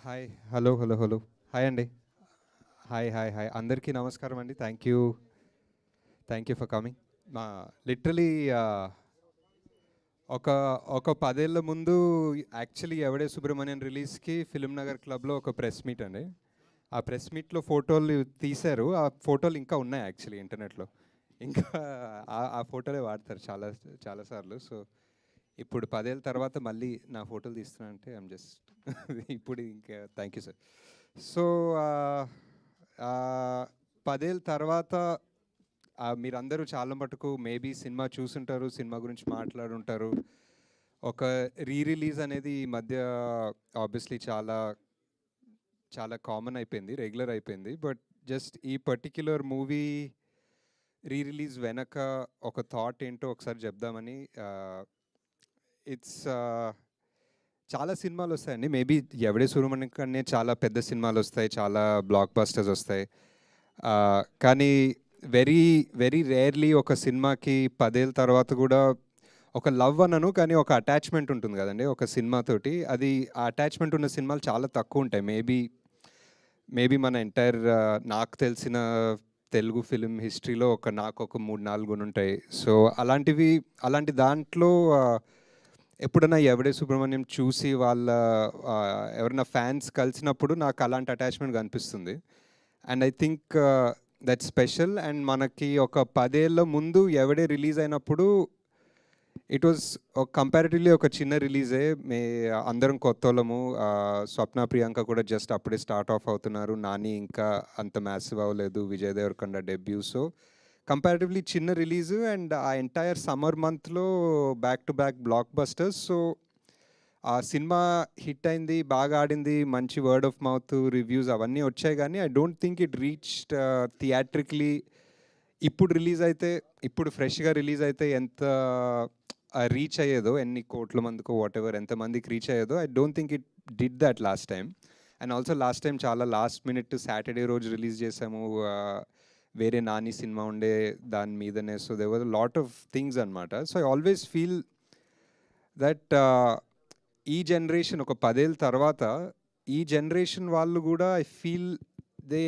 Hi. Hello. Hello. Hello. Hi అండి. Hi. Hi. Hi. అందరికీ నమస్కారం అండి. Thank you. Thank you for coming. మా లిటరలీ ఒక ఒక 10 ఏళ్ల ముందు యాక్చువల్లీ 'ఎవడే సుబ్రహ్మణ్యం' రిలీజ్‌కి ఫిల్మ్ నగర్ క్లబ్‌లో ఒక ప్రెస్ మీట్ అండి. ఆ ప్రెస్ మీట్‌లో ఫోటోలు తీశారు. ఆ ఫోటోలు ఇంకా ఉన్నాయి యాక్చువల్లీ ఇంటర్నెట్‌లో. ఇంకా ఆ ఫోటోలే వాడతారు చాలా చాలా సార్లు. సో, ఇప్పుడు 10 ఏళ్ల తర్వాత మళ్ళీ నా ఫోటోలు తీస్తున్నానంటే ఐయామ్ జస్ట్ ఇప్పుడు ఇంకా థ్యాంక్ యూ సార్. సో, ఆహ్, ఆహ్, 10 ఏళ్ల తర్వాత మీరందరూ చాలా మటుకు మేబీ సినిమా చూసుంటారు. సినిమా గురించి మాట్లాడుంటారు. ఒక రిలీజ్ అనేది ఈ మధ్య ఆబ్వియస్లీ చాలా చాలా కామన్ అయిపోయింది. రెగ్యులర్ అయిపోయింది. బట్ జస్ట్ ఈ పర్టిక్యులర్ మూవీ రిలీజ్ వెనక ఒక థాట్ ఏంటో ఒకసారి చెప్దామని ఇట్స్ చాలా సినిమాలు వస్తాయండి. మేబీ 'ఎవడే సుబ్రహ్మణ్యం' కనే చాలా పెద్ద సినిమాలు వస్తాయి. చాలా బ్లాక్ బస్టర్స్ వస్తాయి. కానీ వెరీ వెరీ రేర్‌లీ ఒక సినిమాకి 10 ఏళ్ల తర్వాత కూడా ఒక లవ్ అనను కానీ ఒక అటాచ్‌మెంట్ ఉంటుంది కదండీ! ఒక సినిమాతోటి. అది ఆ అటాచ్‌మెంట్ ఉన్న సినిమాలు చాలా తక్కువుంటాయి. మేబీ మేబీ మన ఎంటైర్ నాకు తెలిసిన తెలుగు ఫిల్మ్ హిస్టరీలో నాకొక 3, 4 ఉంటాయి. సో, అలాంటి దాంట్లో ఎప్పుడన్నా 'ఎవడే సుబ్రహ్మణ్యం' చూసి వాళ్ళ ఎవరైనా ఫ్యాన్స్ కలిసినప్పుడు నాకు అలాంటి అటాచ్‌మెంట్ కనిపిస్తుంది. And I think that's special. And మనకి ఒక 10 ఏళ్ల ముందు 'ఎవడే' రిలీజ్ అయినప్పుడు ఇట్ వాస్ కంపారిటివ్లీ ఒక చిన్న రిలీజే. అందరం కొత్తోళ్ళము. స్వప్న, ప్రియాంక కూడా జస్ట్ అప్పుడే స్టార్ట్ ఆఫ్ అవుతున్నారు. నాని ఇంకా అంత మ్యాసివ్ అవ్వలేదు. Vijay Deverakonda debut. So, comparatively చిన్న రిలీజు. అండ్ ఆ ఎంటైర్ సమ్మర్ మంత్‌లో back to back blockbusters. So, ఆ సినిమా హిట్ అయింది. బాగా ఆడింది. మంచి వర్డ్ ఆఫ్ మౌత్ రివ్యూస్ అవన్నీ వచ్చాయి గానీ I don't think it reached theatrically. ఇప్పుడు రిలీజ్ అయితే ఇప్పుడు ఫ్రెష్‌గా రిలీజ్ అయితే ఎంత రీచ్ అయ్యేదో, ఎన్ని కోట్ల మందికో వాటెవర్ ఎంతమందికి రీచ్ అయ్యేదో I don't think it did that last time. And also last time చాలా లాస్ట్ మినిట్ సాటర్డే రోజు రిలీజ్ చేసాము. వేరే నాని సినిమా ఉండే దాని మీదనే. So, there were lot of things అనమాట. So, I always feel that ఈ జనరేషన్ ఒక 10 ఏళ్ల తర్వాత ఈ జనరేషన్ వాళ్ళు కూడా I feel they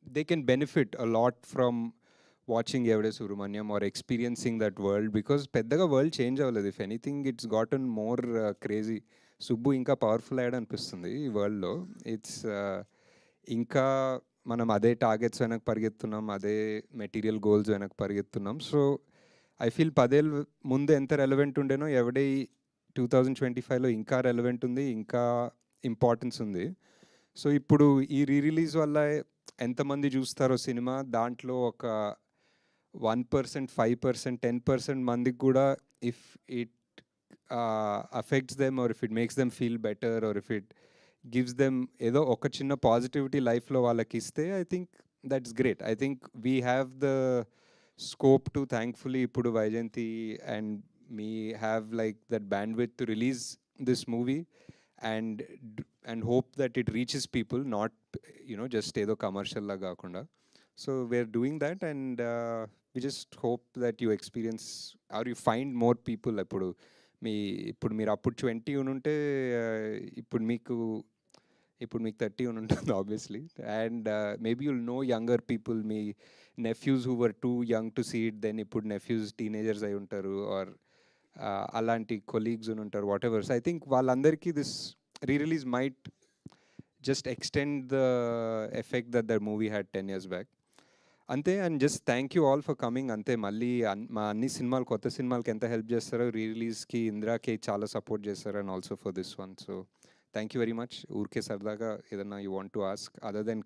they can benefit a lot from watching Evade Subramaniam or experiencing that world because పెద్దగా వరల్డ్ చేంజ్ అవ్వలేదు. If anything it's గాటన్ more crazy. Subbu ఇంకా పవర్ఫుల్ అయ్యాడు అనిపిస్తుంది ఈ వరల్డ్లో. ఇట్స్ ఇంకా మనం అదే టార్గెట్స్ వెనక పరిగెత్తున్నాం, అదే మెటీరియల్ గోల్స్ వెనక పరిగెత్తున్నాం. సో, ఐ ఫీల్ 10 ఏళ్ళు ముందు ఎంత రెలవెంట్ ఉండేనో ఎవడే 2025లో ఇంకా రెలవెంట్ ఉంది, ఇంకా ఇంపార్టెన్స్ ఉంది. సో, ఇప్పుడు ఈ రిలీజ్ వల్ల ఎంతమంది చూస్తారో సినిమా దాంట్లో ఒక 1%, 5%, 10% మందికి కూడా if it affects them or if it makes them feel better or if it gives them ఏదో ఒక చిన్న పాజిటివిటీ లైఫ్లో వాళ్ళకి ఇస్తే I think that's great. I think we have the scope to thankfully ఇప్పుడు Vyjayanthi and me have like that bandwidth to release this movie and and hope that it reaches people, not just ఏదో commercial లా కాకుండా. So, we're doing that and we just hope that you experience or you find more people. ఇప్పుడు మీరు అప్పుడు 20 ఉంటే ఇప్పుడు మీకు 30 ఉంటుంది obviously. And maybe you'll know younger people, మీ nephews who were too young to see it, then ఇప్పుడు nephews teenagers అయి ఉంటారు ఆర్ అలాంటి కొలీగ్స్ ఉంటారు whatever. So, I think వాళ్ళందరికీ this release might just extend the effect that that movie had 10 years back. అంతే. And just thank you all for coming. అంతే. మళ్ళీ మా అన్ని సినిమాలు కొత్త సినిమాలకి ఎంత హెల్ప్ చేస్తారో రిలీజ్కి ఇందిరాకి చాలా సపోర్ట్ చేస్తారు and also for this one. So, thank you very much. ఊరికే సరదాగా ఏదన్నా you want to ask other then